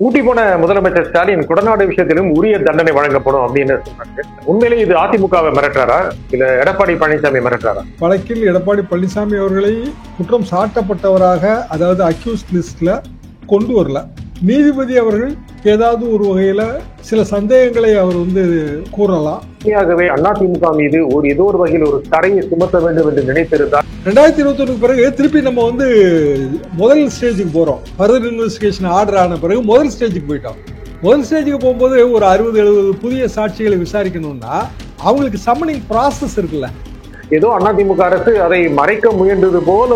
ஊட்டி போன முதலமைச்சர் ஸ்டாலின் கொடநாடு விஷயத்திலும் உரிய தண்டனை வழங்கப்படும் அப்படின்னு சொன்னாங்க. உண்மையிலே இது அதிமுகவை மிரட்டுறாரா இல்ல எடப்பாடி பழனிசாமி மிரட்டுறாரா? வழக்கில் எடப்பாடி பழனிசாமி அவர்களை குற்றம் சாட்டப்பட்டவராக, அதாவது அக்யூஸ்ட் லிஸ்ட்ல கொண்டு வரல. நீதிபதி அவர்கள் ஏதாவது ஒரு வகையில சில சந்தேகங்களை அவர் கூறலாம். உண்மையாகவே அதிமுக மீது ஏதோ ஒரு வகையில் ஒரு தடையை சுமத்த வேண்டும் என்று நினைத்திருந்தார். 2021 பிறகு திருப்பி நம்ம முதல் ஸ்டேஜுக்கு போறோம். ஃபர்தர் இன்வெஸ்டிகேஷன் ஆர்டர் ஆன பிறகு முதல் ஸ்டேஜுக்கு போயிட்டோம். முதல் ஸ்டேஜுக்கு போகும்போது ஒரு 60-70 புதிய சாட்சிகளை விசாரிக்கணும்னா அவங்களுக்கு சம்மனிங் ப்ராசஸ் இருக்குல்ல. ஏதோ அதிமுக அரசு அதை மறைக்க முயன்றது போல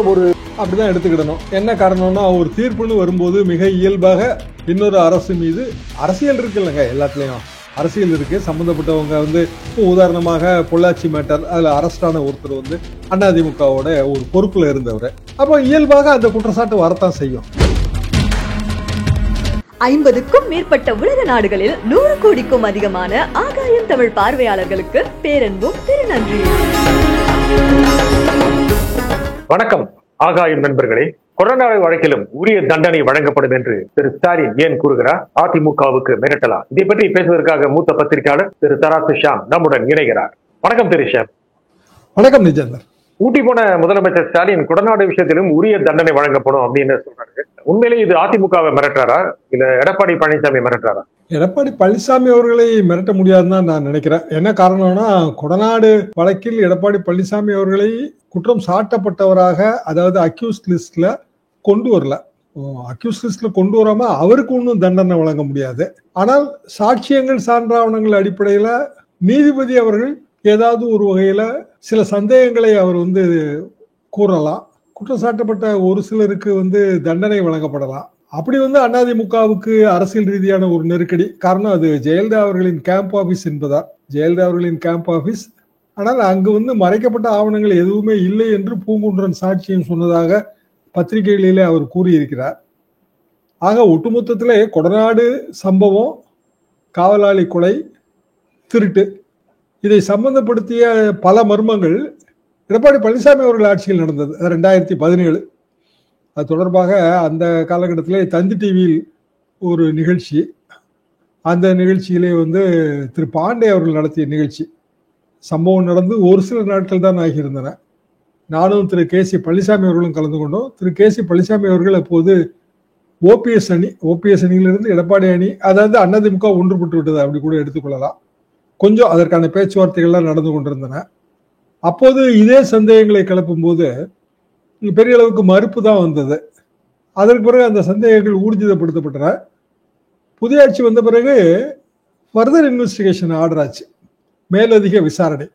அப்படிதான் எடுத்துக்கிடணும். என்ன காரணம்னா, ஒரு தீர்ப்புன்னு வரும்போது மிக இயல்பாக இன்னொரு அரசு மீது அரசியல் இருக்கு இல்லைங்க, எல்லாத்துலயும் அரசியல் இருக்கு. சம்பந்தப்பட்டவங்க உதாரணமாக பொள்ளாச்சி மேட்டர், அதுல அரஸ்டான ஒருத்தர் அதிமுகவோட ஒரு பொறுப்புல இருந்தவர். அப்போ இயல்பாக அந்த குற்றச்சாட்டு வரத்தான் செய்யும். 50க்கும் மேற்பட்ட உலக நாடுகளில் 100 கோடிக்கும் அதிகமான ஆகாயம் தமிழ் பார்வையாளர்களுக்கு பேரன்பும் திருநன்றி. வணக்கம் ஆகாயம் நண்பர்களே. கொரோனா வழக்கிலும் உரிய தண்டனை வழங்கப்படும் என்று திரு ஸ்டாலின் ஏன் கூறுகிறார்? அதிமுகவுக்கு மிரட்டலா? இதை பற்றி பேசுவதற்காக மூத்த பத்திரிகையாளர் திரு தராசு ஷாம் நம்முடன் இணைகிறார். வணக்கம் திரு ஷாம். வணக்கம் நிஜேந்தர். ஊட்டி போன முதலமைச்சர் ஸ்டாலின் கொடநாடு விஷயத்திலும் உரிய தண்டனை வழங்கப்படும் அப்படின்னு சொல்றாரு. உண்மையிலே இது அதிமுகவை மிரட்டுறாரா இல்ல எடப்பாடி பழனிசாமி மிரட்டுறாரா? எடப்பாடி பழனிசாமி அவர்களை மிரட்ட முடியாதுன்னு தான் நான் நினைக்கிறேன். என்ன காரணம்னா, கொடநாடு வழக்கில் எடப்பாடி பழனிசாமி அவர்களை குற்றம் சாட்டப்பட்டவராக, அதாவது அக்யூஸ்ட் லிஸ்ட்ல கொண்டு வரல. அக்யூஸ்ட் லிஸ்ட்ல கொண்டு வராம அவருக்கு ஒன்றும் தண்டனை வழங்க முடியாது. ஆனால் சாட்சியங்கள், சான்றாவணங்கள் அடிப்படையில நீதிபதி அவர்கள் ஏதாவது ஒரு வகையில சில சந்தேகங்களை அவர் கூறலாம். குற்றம் சாட்டப்பட்ட ஒரு சிலருக்கு தண்டனை வழங்கப்படலாம். அப்படி அதிமுகவுக்கு அரசியல் ரீதியான ஒரு நெருக்கடி. காரணம், அது ஜெயலலிதா அவர்களின் கேம்ப் ஆபீஸ் என்பதால். ஜெயலலிதா அவர்களின் கேம்ப் ஆபீஸ். ஆனால் அங்கு மறைக்கப்பட்ட ஆவணங்கள் எதுவுமே இல்லை என்று பூங்குன்றன் சாட்சியம் சொன்னதாக பத்திரிகைகளிலே அவர் கூறியிருக்கிறார். ஆக ஒட்டுமொத்தத்திலே கொடநாடு சம்பவம், காவலாளி கொலை, திருட்டு, இதை சம்பந்தப்படுத்திய பல மர்மங்கள் எடப்பாடி பழனிசாமி அவர்கள் ஆட்சியில் நடந்தது. 2017. அது தொடர்பாக அந்த காலகட்டத்திலே தந்தி டிவியில் ஒரு நிகழ்ச்சி, அந்த நிகழ்ச்சியிலே திரு பாண்டே அவர்கள் நடத்திய நிகழ்ச்சி. சம்பவம் நடந்து ஒரு சில நாட்கள் தான் ஆகியிருந்தன. நானும் திரு கே சி பழனிசாமி அவர்களும் கலந்து கொண்டோம். திரு கே சி பழனிசாமி அவர்கள் அப்போது ஓபிஎஸ் அணியிலிருந்து எடப்பாடி அணி, அதாவது அதிமுக ஒன்றுபட்டு விட்டது அப்படி கூட எடுத்துக்கொள்ளலாம். கொஞ்சம் அதற்கான பேச்சுவார்த்தைகள்லாம் நடந்து கொண்டிருந்தன. அப்போது இதே சந்தேகங்களை கிளப்பும் போது பெரிய அளவுக்கு மறுப்பு தான் வந்தது. அதற்கு பிறகு அந்த சந்தேகங்கள் ஊர்ஜிதப்படுத்தப்பட்டன. புதிய ஆட்சி வந்த பிறகு ஃபர்தர் இன்வெஸ்டிகேஷன் ஆர்டர் ஆச்சு. மேலதிக விசாரணை.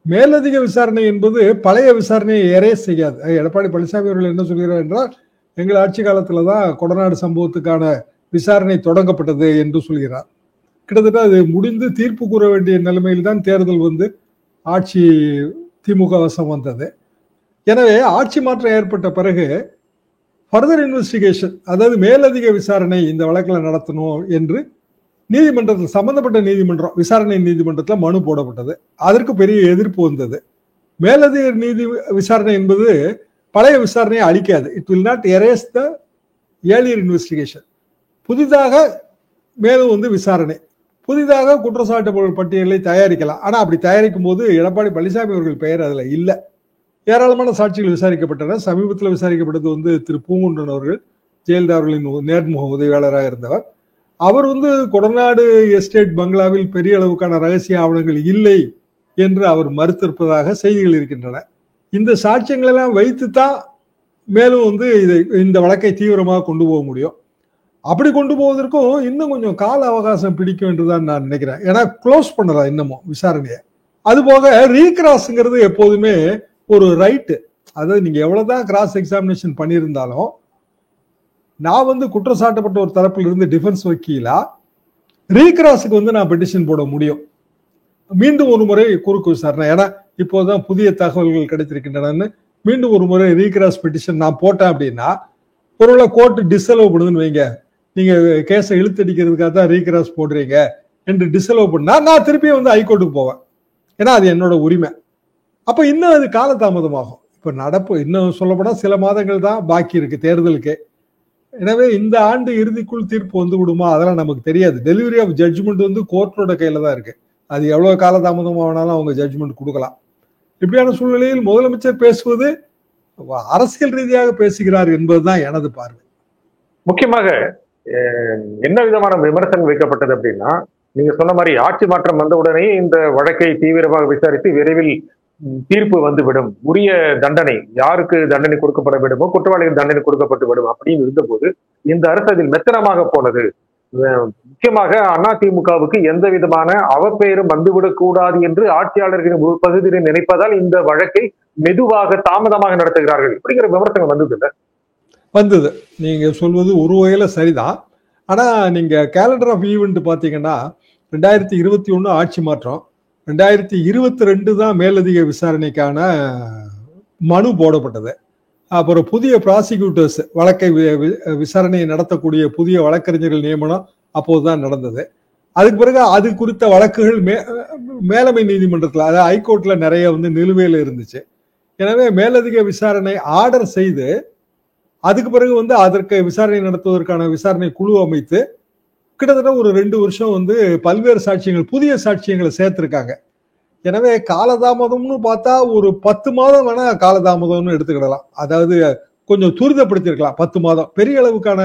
மேலதிக விசாரணை என்பது பழைய விசாரணையை எரேஸ் செய்யாது. எடப்பாடி பழனிசாமி அவர்கள் என்ன சொல்கிறார் என்றால், எங்கள் ஆட்சி காலத்துல தான் கொடநாடு சம்பவத்துக்கான விசாரணை தொடங்கப்பட்டது என்று சொல்கிறார். கிட்டத்தட்ட அது முடிந்து தீர்ப்பு கூற வேண்டிய நிலைமையில் தான் தேர்தல் ஆட்சி திமுக வசம் வந்தது. எனவே ஆட்சி மாற்றம் ஏற்பட்ட பிறகு ஃபர்தர் இன்வெஸ்டிகேஷன், அதாவது மேலதிக விசாரணை இந்த வழக்கில் நடத்தணும் என்று நீதிமன்றத்தில், சம்பந்தப்பட்ட நீதிமன்றம், விசாரணை நீதிமன்றத்தில் மனு போடப்பட்டது. அதற்கு பெரிய எதிர்ப்பு வந்தது. மேலதிக விசாரணை என்பது பழைய விசாரணையை அழிக்காது. It will not erase the earlier investigation. புதிதாக மேலும் விசாரணை, புதிதாக குற்றச்சாட்டு பட்டியலை தயாரிக்கலாம். ஆனா அப்படி தயாரிக்கும் போது எடப்பாடி பழனிசாமி அவர்கள் பெயர் அதுல இல்லை. ஏராளமான சாட்சிகள் விசாரிக்கப்பட்டன. சமீபத்தில் விசாரிக்கப்பட்டது திரு பூங்குன்றன் அவர்கள், ஜெயலலிதா அவர்களின் நேர்முக உதவியாளராக இருந்தவர். அவர் கொடநாடு எஸ்டேட் பங்களாவில் பெரிய அளவுக்கான ரகசிய ஆவணங்கள் இல்லை என்று அவர் மறுத்திருப்பதாக செய்திகள் இருக்கின்றன. இந்த சாட்சியங்கள் எல்லாம் வைத்துத்தான் மேலும் இந்த வழக்கை தீவிரமாக கொண்டு போக முடியும். அப்படி கொண்டு போவதற்கும் இன்னும் கொஞ்சம் கால அவகாசம் பிடிக்கும் என்றுதான் நான் நினைக்கிறேன். ஏன்னா க்ளோஸ் பண்ணலாம் இன்னமும் விசாரணையை. அது போக ரீகிராஸ்ங்கிறது எப்போதுமே ஒரு ரைட்டு. அதாவது நீங்க எவ்வளவுதான் கிராஸ் எக்ஸாமினேஷன் பண்ணியிருந்தாலும், நான் குற்றச்சாட்டப்பட்ட ஒரு தரப்பில் இருந்து டிஃபென்ஸ் வக்கீலா ரீகிராஸுக்கு நான் பெட்டிஷன் போட முடியும். மீண்டும் ஒரு முறை குறுக்கு விசாரணை, ஏன்னா இப்போதான் புதிய தகவல்கள் கிடைத்திருக்கின்றன. மீண்டும் ஒரு முறை ரீகிராஸ் பெட்டிஷன் நான் போட்டேன் அப்படின்னா, ஒருவேளை கோர்ட்டு டிஸ்அலோவ் பண்ணுதுன்னு வைங்க, நீங்க கேஸை இழுத்தடிக்கிறதுக்காக தான் ரீகிராஸ் போடுறீங்க என்று டிஸ்அலோவ் பண்ணா நான் திருப்பியும் ஹைகோர்ட்டுக்கு போவேன். ஏன்னா அது என்னோட உரிமை. அப்ப இன்னும் அது காலதாமதமாகும். இப்ப இன்னும் சொல்லப்போனா சில மாதங்கள் தான் பாக்கி இருக்கு தேர்தலுக்கு. எனவே இந்த ஆண்டு இறுதிக்குள் தீர்ப்பு வந்து விடுமா அதெல்லாம் நமக்கு தெரியாது. டெலிவரி ஆஃப் ஜட்ஜ்மெண்ட் வந்து கோர்ட்டோட கையில தான் இருக்கு. அது எவ்வளவு காலதாமதமானாலும் அவங்க ஜட்ஜ்மெண்ட் கொடுக்கலாம். இப்படியான சூழ்நிலையில் முதலமைச்சர் பேசுவது அரசியல் ரீதியாக பேசுகிறார் என்பதுதான் எனது பார்வை. முக்கியமாக என்ன விதமான விமர்சனம் வைக்கப்பட்டது அப்படின்னா, நீங்க சொன்ன மாதிரி ஆட்சி மாற்றம் வந்த உடனே இந்த வழக்கை தீவிரமாக விசாரித்து விரைவில் தீர்ப்பு வந்துவிடும், உரிய தண்டனை யாருக்கு தண்டனை கொடுக்கப்பட விடுமோ குற்றவாளிகள் தண்டனை கொடுக்கப்பட்டு விடும் அப்படின்னு இருந்தபோது இந்த அரசு அதில் மெத்தனமாக போனது. முக்கியமாக அதிமுகவுக்கு எந்த விதமான அவப்பெயரும் வந்துவிடக் கூடாது என்று ஆட்சியாளர்களின் ஒரு பகுதியை நினைப்பதால் இந்த வழக்கை மெதுவாக தாமதமாக நடத்துகிறார்கள் அப்படிங்கிற விமர்சனம் வந்தது இல்ல? வந்தது. நீங்க சொல்வது ஒரு வகையில சரிதான். ஆனா நீங்க கேலண்டர் ஆஃப் ஈவெண்ட் பாத்தீங்கன்னா 2021 ஆட்சி மாற்றம், 2022 தான் மேலதிக விசாரணைக்கான மனு போடப்பட்டது. அப்புறம் புதிய ப்ராசிக்யூட்டர்ஸ் வழக்கை விசாரணையை நடத்தக்கூடிய புதிய வழக்கறிஞர்கள் நியமனம் அப்போதுதான் நடந்தது. அதுக்கு பிறகு அது குறித்த வழக்குகள் மேலமை நீதிமன்றத்தில், அதாவது ஹைகோர்ட்ல நிறைய வந்து நிலுவையில் இருந்துச்சு. எனவே மேலதிக விசாரணை ஆர்டர் செய்து அதுக்கு பிறகு வந்து அதற்கு விசாரணை நடத்துவதற்கான விசாரணை குழு அமைத்து கிட்டத்தட்ட ஒரு 2 வருஷம் வந்து பல்வேறு சாட்சியங்கள், புதிய சாட்சியங்களை சேர்த்திருக்காங்க. எனவே காலதாமதம்னு பார்த்தா ஒரு 10 மாதம் வேணா காலதாமதம்னு எடுத்துக்கிடலாம். அதாவது கொஞ்சம் துரிதப்படுத்திருக்கலாம். 10 மாதம் பெரிய அளவுக்கான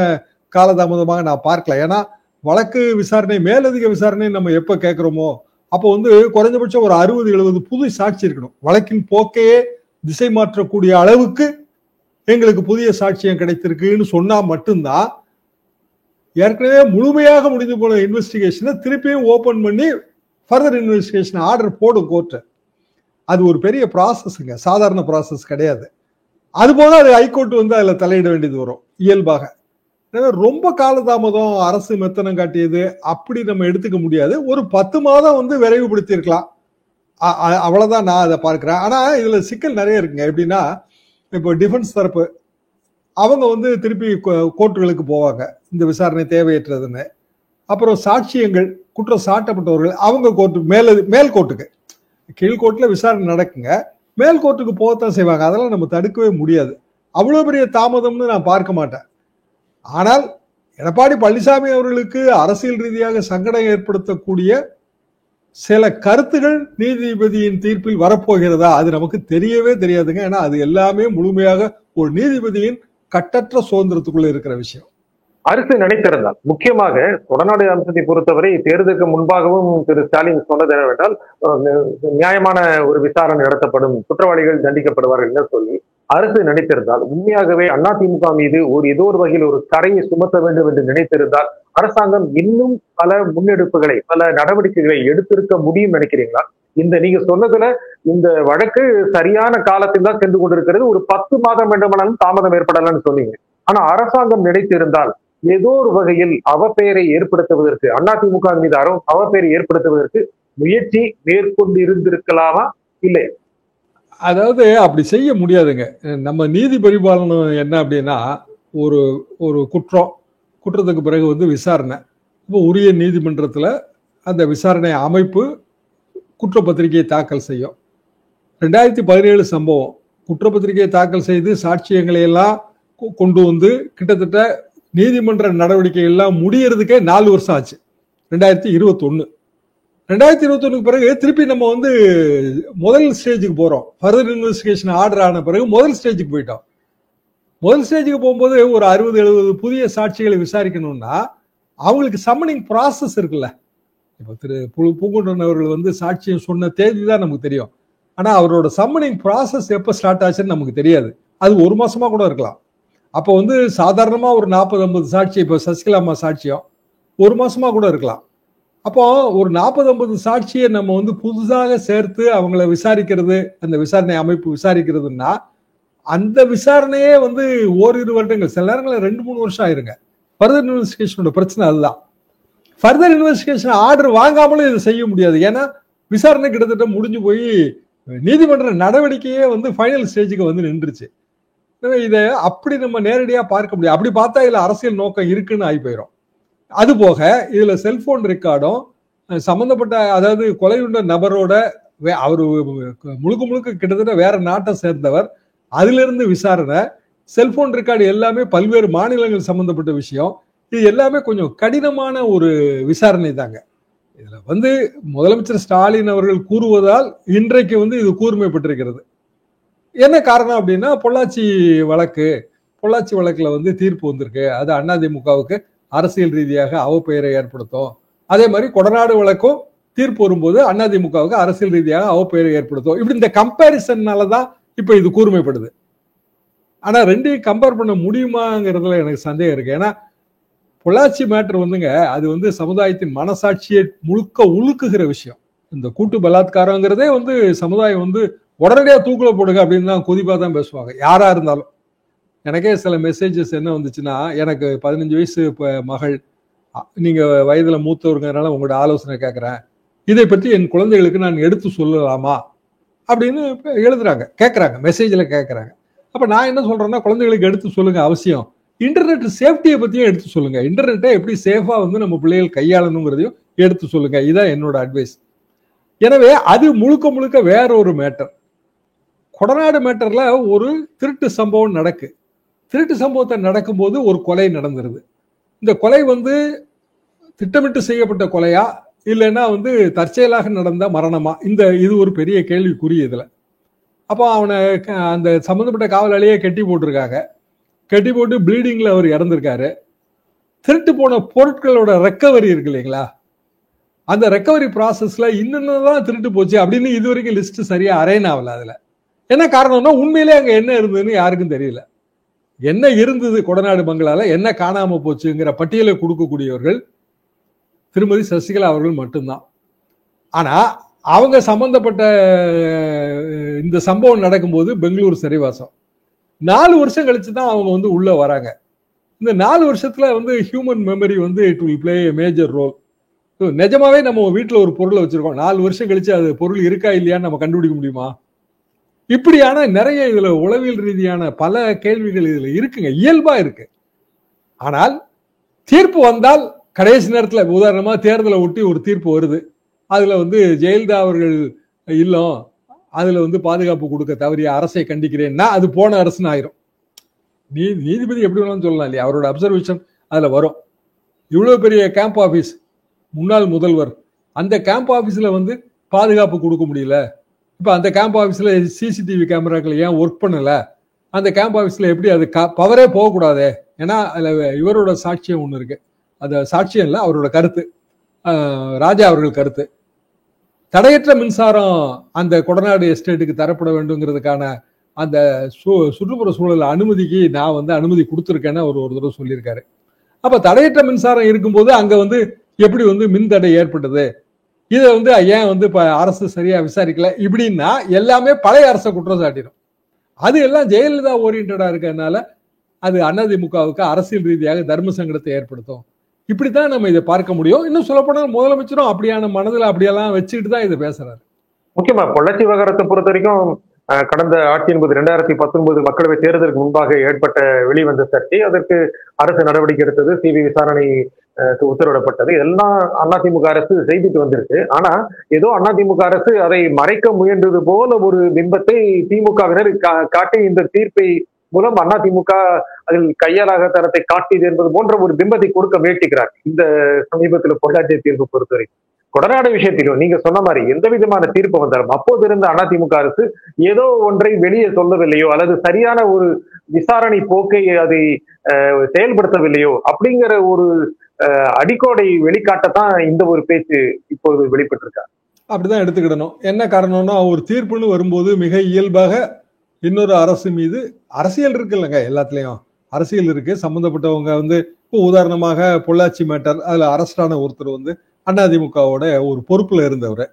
காலதாமதமாக நான் பார்க்கல. ஏன்னா வழக்கு விசாரணை, மேலதிக விசாரணை நம்ம எப்ப கேட்கிறோமோ அப்போ வந்து குறைஞ்சபட்சம் ஒரு 60-70 புது சாட்சி இருக்கணும். வழக்கின் போக்கையே திசை மாற்றக்கூடிய அளவுக்கு எங்களுக்கு புதிய சாட்சியம் கிடைத்திருக்குன்னு சொன்னா மட்டும்தான் ஏற்கனவே முழுமையாக முடிந்து போன இன்வெஸ்டிகேஷனை திருப்பியும் ஓபன் பண்ணி ஃபர்தர் இன்வெஸ்டிகேஷன் ஆர்டர் போடும் கோர்ட்டு. அது ஒரு பெரிய ப்ராசஸ்ங்க, சாதாரண ப்ராசஸ் கிடையாது. அதுபோல அது ஹைகோர்ட் வந்து அதுல தலையிட வேண்டியது வரும் இயல்பாக. எனவே ரொம்ப காலதாமதம் அரசு மெத்தனம் காட்டியது அப்படி நம்ம எடுத்துக்க முடியாது. ஒரு 10 மாதம் வந்து விரைவுபடுத்தி இருக்கலாம், அவ்வளவுதான் நான் அதை பார்க்கிறேன். ஆனா இதுல சிக்கல் நிறைய இருக்குங்க. எப்படின்னா இப்போ டிஃபென்ஸ் தரப்பு அவங்க வந்து திருப்பி கோர்ட்டுகளுக்கு போவாங்க இந்த விசாரணை தேவையற்றதுன்னு. அப்புறம் சாட்சியங்கள், குற்றம் சாட்டப்பட்டவர்கள் அவங்க கோர்ட்டு மேல் கோர்ட்டுக்கு, கீழ்கோர்ட்ல விசாரணை நடக்குங்க, மேல் கோர்ட்டுக்கு போகத்தான் செய்வாங்க. அதெல்லாம் நம்ம தடுக்கவே முடியாது. அவ்வளவு பெரிய தாமதம்னு நான் பார்க்க மாட்டேன். ஆனால் எடப்பாடி பழனிசாமி அவர்களுக்கு அரசியல் ரீதியாக சங்கடம் ஏற்படுத்தக்கூடிய சில கருத்துகள் நீதிபதியின் தீர்ப்பில் வரப்போகிறதா அது நமக்கு தெரியவே தெரியாதுங்க. ஏன்னா அது எல்லாமே முழுமையாக ஒரு நீதிபதியின் கட்டற்ற சுதந்திரத்துக்குள்ள இருக்கிற விஷயம். அரசு நினைத்திருந்தால், முக்கியமாக கொடநாடு அம்சத்தை பொறுத்தவரை தேர்தலுக்கு முன்பாகவும் திரு ஸ்டாலின் சொன்னது என்னவென்றால் நியாயமான ஒரு விசாரணை நடத்தப்படும், குற்றவாளிகள் தண்டிக்கப்படுவார்கள் என்று சொல்லி அரசு நினைத்திருந்தால், உண்மையாகவே அதிமுக மீது ஏதோ ஒரு வகையில் ஒரு கரையை சுமத்த வேண்டும் என்று நினைத்திருந்தால் அரசாங்கம் இன்னும் பல முன்னெடுப்புகளை, பல நடவடிக்கைகளை எடுத்திருக்க முடியும் நினைக்கிறீங்களா? நீங்க சொன்னதுல இந்த வழக்கு சரியான காலத்தில் தான் சென்று கொண்டிருக்கிறது, ஒரு 10 மாதம் வேண்டுமானாலும் தாமதம் ஏற்படலாம்னு சொன்னீங்க. ஆனா அரசாங்கம் நினைத்திருந்தால் ஏதோ ஒரு வகையில் அவப்பெயரை ஏற்படுத்துவதற்கு, அதிமுக மீது அவப்பெயரை ஏற்படுத்துவதற்கு முயற்சி மேற்கொண்டு இருந்திருக்கலாமா இல்லை? அதாவது அப்படி செய்ய முடியாதுங்க. நம்ம நீதி பரிபாலனம் என்ன அப்படின்னா, ஒரு குற்றத்துக்கு பிறகு வந்து விசாரணை, இப்போ உரிய நீதிமன்றத்தில் அந்த விசாரணை அமைப்பு குற்றப்பத்திரிகையை தாக்கல் செய்யும். 2017 சம்பவம், குற்றப்பத்திரிகையை தாக்கல் செய்து சாட்சியங்களை எல்லாம் கொண்டு வந்து கிட்டத்தட்ட நீதிமன்ற நடவடிக்கை எல்லாம் முடியறதுக்கே 4 வருஷம் ஆச்சு. 2021 பிறகு திருப்பி நம்ம வந்து முதல் ஸ்டேஜுக்கு போறோம். ஃபர்தர் இன்வெஸ்டிகேஷன் ஆர்டர் ஆன பிறகு முதல் ஸ்டேஜுக்கு போயிட்டோம். முதல் ஸ்டேஜுக்கு போகும்போது ஒரு 60-70 புதிய சாட்சிகளை விசாரிக்கணும்னா அவங்களுக்கு சம்மனிங் ப்ராசஸ் இருக்குல்ல. இப்போ திரு பூங்குன்றன் அவர்கள் வந்து சாட்சியம் சொன்ன தேதி தான் நமக்கு தெரியும். ஆனா அவரோட சம்மனிங் ப்ராசஸ் எப்ப ஸ்டார்ட் ஆச்சுன்னு நமக்கு தெரியாது. அது 1 மாசமா கூட இருக்கலாம். அப்போ வந்து சாதாரணமா ஒரு 40-50 சாட்சி, இப்போ சசிகலாமா சாட்சியம் 1 மாசமா கூட இருக்கலாம். அப்போ ஒரு 40-50 சாட்சியை நம்ம வந்து புதுசாக சேர்த்து அவங்கள விசாரிக்கிறது, அந்த விசாரணை அமைப்பு விசாரிக்கிறதுன்னா அந்த விசாரணையே வந்து 1-2 வருடங்கள், சில நேரங்களில் 2-3 வருஷம் ஆயிருங்க. ஃபர்தர் இன்வெஸ்டிகேஷனோட பிரச்சனை அதுதான். ஃபர்தர் இன்வெஸ்டிகேஷன் ஆர்டர் வாங்காமலும் இதை செய்ய முடியாது. ஏன்னா விசாரணை கிட்டத்தட்ட முடிஞ்சு போய் நீதிமன்ற நடவடிக்கையே வந்து ஃபைனல் ஸ்டேஜுக்கு வந்து நின்றுச்சு. இதை அப்படி நம்ம நேரடியா பார்க்க முடியாது. அப்படி பார்த்தா இதுல அரசியல் நோக்கம் இருக்குன்னு ஆகி போயிடும். அது போக இதுல செல்போன் ரெக்கார்டும் சம்பந்தப்பட்ட, அதாவது கொலையுண்ட நபரோட அவரு முழுக்க கிட்டத்தட்ட வேற நாட்டை சேர்ந்தவர், அதுல இருந்து விசாரணை, செல்போன் ரெக்கார்டு எல்லாமே பல்வேறு மாநிலங்கள் சம்பந்தப்பட்ட விஷயம். இது எல்லாமே கொஞ்சம் கடினமான ஒரு விசாரணை தாங்க. இதுல முதலமைச்சர் ஸ்டாலின் அவர்கள் கூறுவதால் இன்றைக்கு இது கூர்மைப்பட்டிருக்கிறது. என்ன காரணம் அப்படின்னா, பொள்ளாச்சி வழக்குல தீர்ப்பு வந்திருக்கு. அது அதிமுகவுக்கு அரசியல் ரீதியாக அவப்பெயரை ஏற்படுத்தும். அதே மாதிரி கொடநாடு வழக்கும் தீர்ப்பு வரும்போது அதிமுகவுக்கு அரசியல் ரீதியாக அவப்பெயரை ஏற்படுத்தும். இப்படி இந்த கம்பேரிசன்னாலதான் இப்ப இது கூர்மைப்படுது. ஆனா ரெண்டையும் கம்பேர் பண்ண முடியுமாங்கிறதுல எனக்கு சந்தேகம் இருக்கு. ஏன்னா பொள்ளாச்சி மேட்டர் அது சமுதாயத்தின் மனசாட்சியை முழுக்க உழுக்குகிற விஷயம். இந்த கூட்டு பலாத்காரங்கிறதே சமுதாயம் உடனடியா தூக்குல போடுங்க அப்படின்னு தான் கொதிப்பா தான் பேசுவாங்க, யாரா இருந்தாலும். எனக்கே சில மெசேஜஸ் என்ன வந்துச்சுன்னா, எனக்கு 15 வயசு மகள், நீங்க வயதுல மூத்தவருங்கிறதுனால உங்களோட ஆலோசனை கேட்கிறேன், இதை பற்றி என் குழந்தைகளுக்கு நான் எடுத்து சொல்லலாமா அப்படின்னு கேட்கறாங்க, மெசேஜ்ல கேட்கறாங்க. அப்ப நான் என்ன சொல்றேன்னா, குழந்தைகளுக்கு எடுத்து சொல்லுங்க அவசியம். இன்டர்நெட் சேஃப்டியை பத்தியும் எடுத்து சொல்லுங்க. இன்டர்நெட்டை எப்படி சேஃபா நம்ம பிள்ளைகள் கையாளணுங்கிறதையும் எடுத்து சொல்லுங்க. இதான் என்னோட அட்வைஸ். எனவே அது முழுக்க முழுக்க வேற ஒரு மேட்டர். கொடநாடு மேட்டர்ல ஒரு திருட்டு சம்பவம் திருட்டு சம்பவத்தை நடக்கும்போது ஒரு கொலை நடந்துருது. இந்த கொலை திட்டமிட்டு செய்யப்பட்ட கொலையா இல்லைன்னா தற்செயலாக நடந்த மரணமா, இது ஒரு பெரிய கேள்விக்குறி இதுல. அப்போ அவனை அந்த சம்பந்தப்பட்ட காவலாளியே கட்டி போட்டிருக்காங்க. கட்டி போட்டு ப்ளீடிங்ல அவர் இறந்திருக்காரு. திருட்டு போன பொருட்களோட ரெக்கவரி இருக்கு இல்லைங்களா, அந்த ரெக்கவரி ப்ராசஸ்ல இன்னும் திருட்டு போச்சு அப்படின்னு இது வரைக்கும் லிஸ்ட் சரியா அரேன் ஆகல. அதுல என்ன காரணம்னா, உண்மையிலே அங்க என்ன இருந்ததுன்னு யாருக்கும் தெரியல. என்ன இருந்தது கொடநாடு பங்களால, என்ன காணாம போச்சுங்கிற பட்டியலை கொடுக்கக்கூடியவர்கள் திருமதி சசிகலா அவர்கள் மட்டும்தான். ஆனா அவங்க சம்பந்தப்பட்ட இந்த சம்பவம் நடக்கும்போது பெங்களூர் சிறைவாசம் 4 வருஷம் கழிச்சுதான் அவங்க உள்ள வராங்க. இந்த 4 வருஷத்துல human memory it will play a major role. நிஜமாவே நம்ம வீட்டுல ஒரு பொருளை வச்சிருக்கோம், 4 வருஷம் கழிச்சு அது பொருள் இருக்கா இல்லையான்னு நம்ம கண்டுபிடிக்க முடியுமா? இப்படியான நிறைய இதுல உளவியல் ரீதியான பல கேள்விகள் இதுல இருக்குங்க, இயல்பா இருக்கு. ஆனால் தீர்ப்பு வந்தால் கடைசி நேரத்துல, உதாரணமா தேர்தலை ஒட்டி ஒரு தீர்ப்பு வருது, அதுல ஜெயலலிதா அவர்கள் இல்லம் அதுல பாதுகாப்பு கொடுக்க தவறிய அரசை கண்டிக்கிறேன்னா அது போன அரசுன்னு ஆயிரும். நீதிபதி எப்படி வேணாலும் சொல்லலாம் இல்லையா, அவரோட அப்சர்வேஷன் அதுல வரும். இவ்வளவு பெரிய கேம்ப் ஆபீஸ், முன்னாள் முதல்வர், அந்த கேம்ப் ஆபீஸ்ல பாதுகாப்பு கொடுக்க முடியல. இப்ப அந்த கேம்ப் ஆபீஸ்ல சிசிடிவி கேமராக்கள் ஏன் ஒர்க் பண்ணல, அந்த கேம்ப் ஆபீஸ்ல எப்படி அது பவரே போகக்கூடாது. ஏன்னா அதுல இவரோட சாட்சியம் ஒண்ணு இருக்கு, அந்த சாட்சியம் இல்ல அவரோட கருத்து, ராஜா அவர்கள் கருத்து. தடையற்ற மின்சாரம் அந்த கொடநாடு எஸ்டேட்டுக்கு தரப்பட வேண்டும்ங்கிறதுக்கான அந்த சுற்றுப்புற சூழல் அனுமதிக்கு நான் அனுமதி கொடுத்துருக்கேன்னு அவர் ஒரு தடவை சொல்லியிருக்காரு. அப்ப தடையற்ற மின்சாரம் இருக்கும்போது அங்க எப்படி மின் தடை ஏற்பட்டது, இதை ஏன் இப்ப அரசு சரியா விசாரிக்கல, இப்படின்னா எல்லாமே பழைய அரசை குற்றம் சாட்டிடும். அது எல்லாம் ஜெயலலிதா ஓரியன்டா இருக்கிறதுனால அது அதிமுகவுக்கு அரசியல் ரீதியாக தர்ம சங்கடத்தை ஏற்படுத்தும். இப்படித்தான் நம்ம இதை பார்க்க முடியும். இன்னும் சொல்ல போனா முதலமைச்சரும் அப்படியான மனதில் அப்படியெல்லாம் வச்சுக்கிட்டு தான் இதை பேசுறாரு. முக்கியமா பொள்ளாச்சி விவகாரத்தை பொறுத்த வரைக்கும் கடந்த ஆட்சி என்பது 2019 மக்களவை தேர்தலுக்கு முன்பாக ஏற்பட்ட வெளிவந்த சர்ச்சை, அதற்கு அரசு நடவடிக்கை எடுத்தது, சிபிஐ விசாரணை உத்தரவிடப்பட்டது, இதெல்லாம் அதிமுக அரசு செய்துட்டு வந்திருக்கு. ஆனா ஏதோ அதிமுக அரசு அதை மறைக்க முயன்றது போல ஒரு பிம்பத்தை திமுகவினர் காட்டி இந்த தீர்ப்பை மூலம் அதிமுக அதில் கையாளாக தரத்தை காட்டியது என்பது போன்ற ஒரு பிம்பத்தை கொடுக்க முயற்சிக்கிறார். இந்த சமீபத்தில் பொள்ளாச்சி தீர்ப்பு பொறுத்தவரைக்கும் கொடநாடு விஷயத்திலும் நீங்க சொன்ன மாதிரி எந்த விதமான தீர்ப்பு வந்தாலும் அப்போது இருந்த அதிமுக அரசு ஏதோ ஒன்றை வெளியே சொல்லவில்லையோ அல்லது சரியான ஒரு விசாரணை போக்கை அதை செயல்படுத்தவில்லையோ அப்படிங்கிற ஒரு அடிக்கோடை வெளிக்காட்டத்தான் இந்த ஒரு பேச்சு இப்போது வெளிப்பட்டிருக்காரு. அப்படிதான் எடுத்துக்கிடணும். என்ன காரணம்னா, ஒரு தீர்ப்புன்னு வரும்போது மிக இயல்பாக இன்னொரு அரசு மீது அரசியல் இருக்கு இல்லைங்க, எல்லாத்துலயும் அரசியல் இருக்கு. சம்பந்தப்பட்டவங்க இப்போ உதாரணமாக பொள்ளாச்சி மேட்டர், அதுல அரஸ்டான ஒருத்தர் அதிமுகவோட ஒரு பொறுப்புல இருந்தவர்.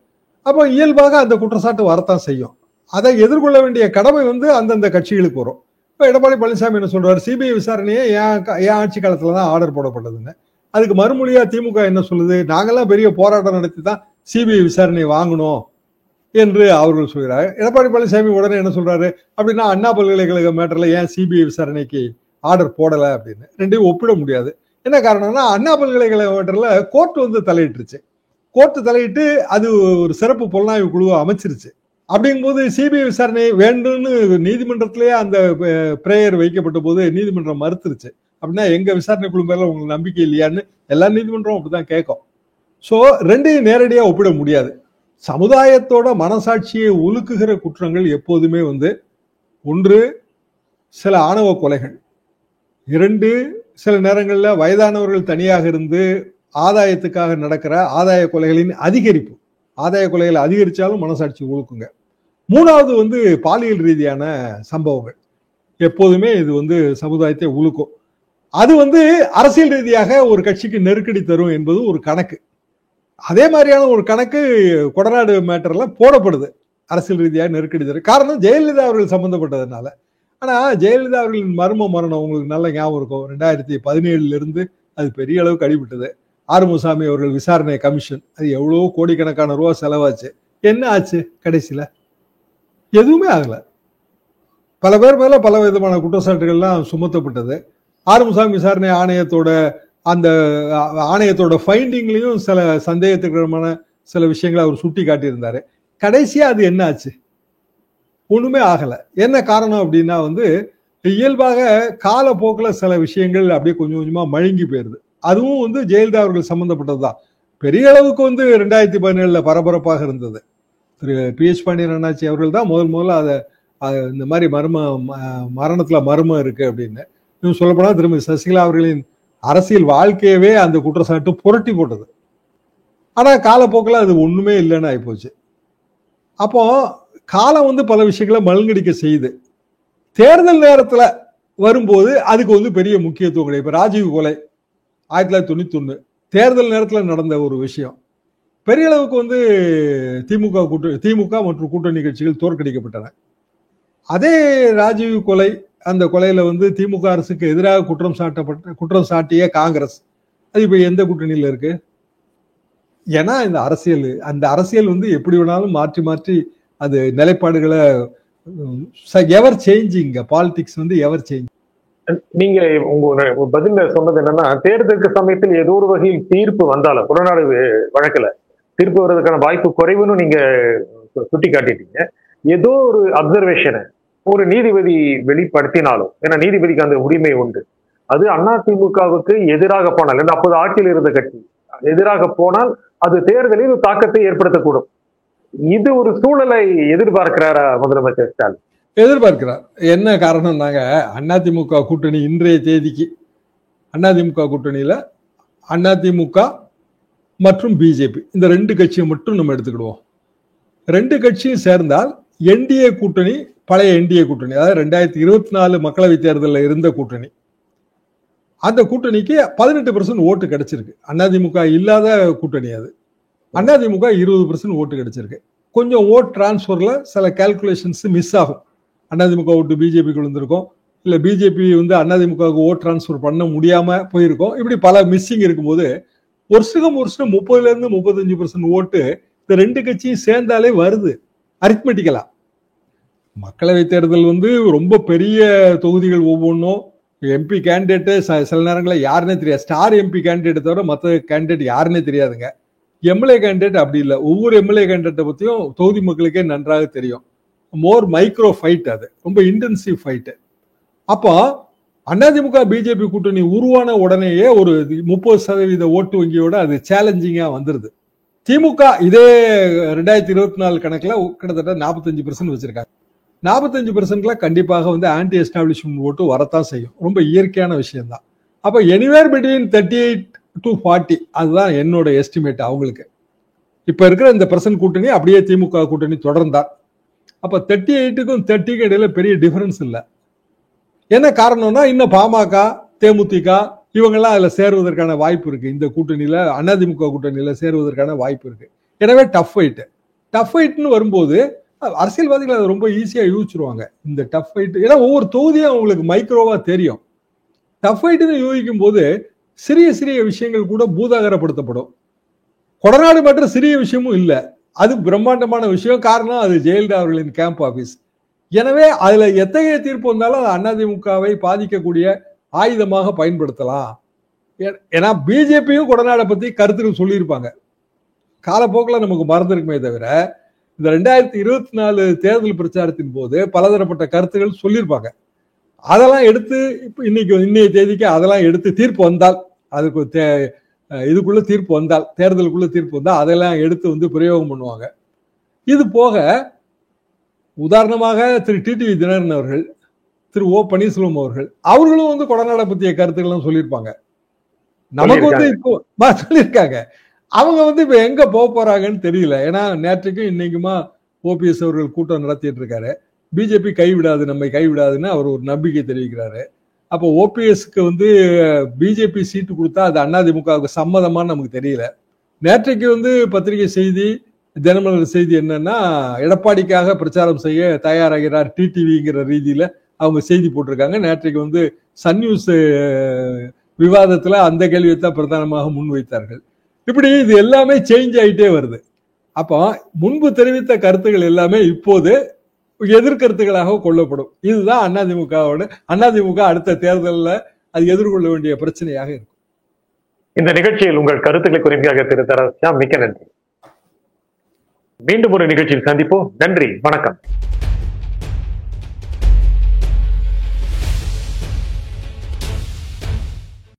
அப்போ இயல்பாக அந்த குற்றச்சாட்டு வரத்தான் செய்யும். அதை எதிர்கொள்ள வேண்டிய கடமை அந்தந்த கட்சிகளுக்கு வரும். இப்போ எடப்பாடி பழனிசாமி என்ன சொல்றாரு, சிபிஐ விசாரணையே என் ஆட்சி காலத்துலதான் ஆர்டர் போடப்பட்டதுன்னு. அதுக்கு மறுமொழியா திமுக என்ன சொல்லுது, நாங்கெல்லாம் பெரிய போராட்டம் நடத்தி தான் சிபிஐ விசாரணை வாங்கணும் என்று அவர்கள் சொல்கிறார். எடப்பாடி பழனிசாமி உடனே என்ன சொல்றாரு, அப்படின்னா அண்ணா பல்கலைக்கழக மேட்டர்ல ஏன் சிபிஐ விசாரணைக்கு ஆர்டர் போடல அப்படின்னு. ரெண்டையும் ஒப்பிட முடியாது. என்ன காரணம்னா, அண்ணா பல்கலைக்கழக மேட்டர்ல கோர்ட் தலையிட்டுருச்சு. கோர்ட் தலையிட்டு அது ஒரு சிறப்பு புலனாய்வு குழுவை அமைச்சிருச்சு. அப்படிங்கும்போது சிபிஐ விசாரணை வேண்டும்னு நீதிமன்றத்திலேயே அந்த பிரேயர் வைக்கப்பட்ட போது நீதிமன்றம் மறுத்துருச்சு. அப்படின்னா எங்க விசாரணை குழு மேல உங்களுக்கு நம்பிக்கை இல்லையான்னு எல்லா நீதிமன்றமும் அப்படிதான் கேட்கும். சோ ரெண்டையும் நேரடியா ஒப்பிட முடியாது. சமுதாயத்தோட மனசாட்சியை உலுக்குகிற குற்றங்கள் எப்போதுமே ஒன்று சில ஆணவ கொலைகள், 2 சில நேரங்களில் வயதானவர்கள் தனியாக இருந்து ஆதாயத்துக்காக நடக்கிற ஆதாய கொலைகளின் அதிகரிப்பு. ஆதாய கொலைகளை அதிகரிச்சாலும் மனசாட்சி உழுக்குங்க. 3வது பாலியல் ரீதியான சம்பவங்கள். எப்போதுமே இது சமுதாயத்தை உழுக்கும். அது அரசியல் ரீதியாக ஒரு கட்சிக்கு நெருக்கடி தரும் என்பது ஒரு கணக்கு. அதே மாதிரியான ஒரு கணக்கு கொடநாடு மேட்டர்ல போடப்படுது. அரசியல் ரீதியாக நெருக்கடி தரும். காரணம் ஜெயலலிதா அவர்கள் சம்பந்தப்பட்டதுனால. ஆனா ஜெயலலிதா அவர்களின் மர்ம மரணம் உங்களுக்கு நல்ல ஞாபகம் இருக்கும். 2017 இருந்து அது பெரிய அளவுக்கு அடிபட்டது. ஆறுமுகசாமி அவர்கள் விசாரணை கமிஷன், அது எவ்வளவோ கோடிக்கணக்கான ரூபா செலவாச்சு. என்ன ஆச்சு? கடைசியில எதுவுமே ஆகல. பல பேர் மேல பல விதமான குற்றச்சாட்டுகள்லாம் சுமத்தப்பட்டது. ஆறுமுகசாமி விசாரணை ஆணையத்தோட ஃபைண்டிங்லயும் சில சந்தேகத்துக்கிடமான சில விஷயங்களை அவர் சுட்டி காட்டியிருந்தாரு. கடைசியா அது என்ன ஆச்சு? ஒண்ணுமே ஆகல. என்ன காரணம் அப்படின்னா இயல்பாக காலப்போக்கில் சில விஷயங்கள் அப்படியே கொஞ்சம் கொஞ்சமா மழுங்கி போயிருது. அதுவும் ஜெயலலிதா அவர்கள் சம்பந்தப்பட்டதுதான். பெரிய அளவுக்கு 2017 பரபரப்பாக இருந்தது. திரு PH பாண்டியன் அண்ணாச்சி அவர்கள் தான் முதல்ல அதை இந்த மாதிரி மரணத்துல மர்மம் இருக்கு அப்படின்னு. இன்னும் சொல்லப்போனா திருமதி சசிகலா அவர்களின் அரசியல் வாழ்க்கையவே அந்த குற்றச்சாட்டு புரட்டி போட்டது. ஆனா காலப்போக்கில் அது ஒண்ணுமே இல்லைன்னு ஆயிப்போச்சு. அப்போ காலம் பல விஷயங்களை மழுங்கடிக்க செய்யுது. தேர்தல் நேரத்துல வரும்போது அதுக்கு பெரிய முக்கியத்துவம் கிடையாது. இப்ப ராஜீவ் கொலை 1991 தேர்தல் நேரத்தில் நடந்த ஒரு விஷயம். பெரிய அளவுக்கு திமுக மற்றும் கூட்டணி கட்சிகள் தோற்கடிக்கப்பட்டன. அதே ராஜீவ் கொலை, அந்த கொலையில திமுக அரசுக்கு எதிராக குற்றம் சாட்டிய காங்கிரஸ், அது இப்ப எந்த கூட்டணியில இருக்கு? ஏன்னா அந்த அரசியல் எப்படி வேணாலும் மாற்றி மாற்றி அது நிலைப்பாடுகளை எவர் சேஞ்சிங் பாலிடிக்ஸ் எவர் சேஞ்ச். நீங்க உங்க பதில சொன்னது என்னன்னா, தேர்தலுக்கு சமயத்தில் ஏதோ ஒரு வகையில் தீர்ப்பு வந்தாலும் கொடநாடு வழக்குல தீர்ப்பு வர்றதுக்கான வாய்ப்பு குறைவுன்னு நீங்க சுட்டி காட்டிட்டீங்க. ஏதோ ஒரு அப்சர்வேஷனை ஒரு நீதிபதி வெளிப்படுத்தினாலும், ஏன்னா நீதிபதிக்கு அந்த உரிமை உண்டு, அது அதிமுகவுக்கு எதிராக போனால், அப்போது ஆட்சியில் இருந்த கட்சி எதிராக போனால் அது தேர்தலில் ஒரு தாக்கத்தை ஏற்படுத்தக்கூடும். இது ஒரு சூழலை எதிர்பார்க்கிறாரா முதலமைச்சர் ஸ்டாலின்? எதிர்பார்க்கிறார். என்ன காரணம்? நாங்க அதிமுக கூட்டணி இன்றைய தேதிக்கு அதிமுக கூட்டணியில அதிமுக மற்றும் பிஜேபி இந்த 2 கட்சியை மட்டும் நம்ம எடுத்துக்கிடுவோம். 2 கட்சியும் சேர்ந்தால் என்டிஏ கூட்டணி, பழைய என்டிஏ கூட்டணி, அதாவது 2024 மக்களவை தேர்தலில் இருந்த கூட்டணி, அந்த கூட்டணிக்கு 18% ஓட்டு கிடைச்சிருக்கு. அதிமுக இல்லாத கூட்டணி அது. அதிமுக 20% ஓட்டு கிடைச்சிருக்கு. கொஞ்சம் ஓட் டிரான்ஸ்பர்ல சில கால்குலேஷன்ஸ் மிஸ் ஆகும். அதிமுக ஓட்டு பிஜேபிக்கு விழுந்திருக்கும், இல்ல பிஜேபி அதிமுகவுக்கு ஓட் டிரான்ஸ்பர் பண்ண முடியாம போயிருக்கும். இப்படி பல மிஸ்ஸிங் இருக்கும்போது வருஷம் 30% இருந்து 35% ஓட்டு இந்த 2 கட்சியும் சேர்ந்தாலே வருது அரித்மெட்டிக்கலா. மக்களவை தேர்தல் ரொம்ப பெரிய தொகுதிகள், ஒவ்வொன்றும் எம்பி கேண்டிடேட்டு சில நேரங்களில் யாருன்னே தெரியாது. ஸ்டார் எம்பி கேண்டிடேட் தவிர மற்ற கேண்டிடேட் யாருன்னே தெரியாதுங்க. எம்எல்ஏ கேண்டிடேட் அப்படி இல்லை. ஒவ்வொரு எம்எல்ஏ கேண்டிடேட்டை பற்றியும் தொகுதி மக்களுக்கே நன்றாக தெரியும். மோர் மைக்ரோ ஃபைட், அது ரொம்ப இன்டென்சிவ் ஃபைட்டு. அப்போ அதிமுக பிஜேபி கூட்டணி உருவான உடனேயே ஒரு 30% ஓட்டு வங்கியோட அது சேலஞ்சிங்கா வந்துருது. திமுக இதே 2024 கணக்குல கிட்டத்தட்ட 45% வச்சிருக்காங்க. 45% கண்டிப்பாக ஆன்டி எஸ்டாப்ளிஷ்மெண்ட் ஓட்டு வரத்தான் செய்யும். ரொம்ப இயற்கையான விஷயம் தான். அப்ப எனிவேர் பிட்வீன் 38 to 40 அதுதான் என்னோட எஸ்டிமேட். அவங்களுக்கு இப்ப இருக்கிற இந்த பிரசன்ட் கூட்டணி அப்படியே திமுக கூட்டணி தொடர்ந்தார். அப்ப 38க்கும் 30க்கும் இடையில பெரிய டிஃபரன்ஸ் இல்லை. என்ன காரணம்னா, இன்னும் பாமக, தேமுதிக இவங்கெல்லாம் அதுல சேருவதற்கான வாய்ப்பு இருக்கு. இந்த கூட்டணியில அதிமுக கூட்டணியில சேருவதற்கான வாய்ப்பு இருக்கு. எனவே டஃப் ஃபைட்னு வரும்போது அரசியல்வாதிகள் அதை ரொம்ப ஈஸியா யூகிச்சிருவாங்க. இந்த டஃப் ஃபைட், ஏன்னா ஒவ்வொரு தொகுதியும் அவங்களுக்கு மைக்ரோவா தெரியும். டஃப் ஃபைட்னு யூகிக்கும் போது சிறிய சிறிய விஷயங்கள் கூட பூதாகரப்படுத்தப்படும். கொடநாடு மற்றும் சிறிய விஷயமும் இல்லை, அது பிரம்மாண்டமான விஷயம். காரணம், அது ஜெயலலிதா அவர்களின் கேம்ப் ஆபீஸ். எனவே அதுல எத்தகைய தீர்ப்பு வந்தாலும் அது அதிமுகவை பாதிக்கக்கூடிய ஆயுதமாக பயன்படுத்தலாம். ஏன்னா பிஜேபியும் கொடநாடை பத்தி கருத்துக்கள் சொல்லியிருப்பாங்க. காலப்போக்கில் நமக்கு மறந்துருக்குமே தவிர இந்த 2024 தேர்தல் பிரச்சாரத்தின் போது பலதரப்பட்ட கருத்துகள் சொல்லியிருப்பாங்க. அதெல்லாம் எடுத்து இப்ப இன்னைய தேதிக்கு அதெல்லாம் எடுத்து தீர்ப்பு வந்தால், அதுக்கு இதுக்குள்ள தீர்ப்பு வந்தால், தேர்தலுக்குள்ள தீர்ப்பு வந்தால் அதெல்லாம் எடுத்து பிரயோகம் பண்ணுவாங்க. இது போக உதாரணமாக திரு டிடிவி தினகரன் அவர்கள், திரு ஓ பன்னீர்செல்வம் அவர்களும் கொடநாடை பற்றிய கருத்துக்கள்லாம் சொல்லியிருப்பாங்க. நமக்கு இப்போ சொல்லியிருக்காங்க. அவங்க இப்ப எங்க போக போறாங்கன்னு தெரியல. ஏன்னா நேற்றுக்கும் இன்னைக்குமா ஓபிஎஸ் அவர்கள் கூட்டம் நடத்திட்டு இருக்காரு. பிஜேபி கைவிடாது, நம்மை கைவிடாதுன்னு அவர் ஒரு நம்பிக்கை தெரிவிக்கிறாரு. அப்போ ஓபிஎஸ்க்கு பிஜேபி சீட்டு கொடுத்தா அது அதிமுகவுக்கு சம்மதமான்னு நமக்கு தெரியல. நேற்றைக்கு பத்திரிகை செய்தி, தினமலர் செய்தி என்னன்னா, எடப்பாடிக்காக பிரச்சாரம் செய்ய தயாராகிறார் டிடிவிங்கிற ரீதியில அவங்க செய்தி போட்டிருக்காங்க. நேற்றைக்கு சன் நியூஸ் விவாதத்துல அந்த கேள்வியை தான் பிரதானமாக முன்வைத்தார்கள். இப்படி இது எல்லாமே சேஞ்ச் ஆயிட்டே வருது. அப்போ முன்பு தெரிவித்த கருத்துக்கள் எல்லாமே இப்போது எதிர்கருத்துக்களாக கொள்ளப்படும். இதுதான் அதிமுக அடுத்த தேர்தலில் அது எதிர்கொள்ள வேண்டிய பிரச்சனையாக இருக்கும். இந்த நிகழ்ச்சியில் உங்கள் கருத்துக்களை குறிப்பாக திரு தராசு ஷியாம், மிக்க நன்றி. மீண்டும் ஒரு நிகழ்ச்சியில் சந்திப்போம். நன்றி, வணக்கம்.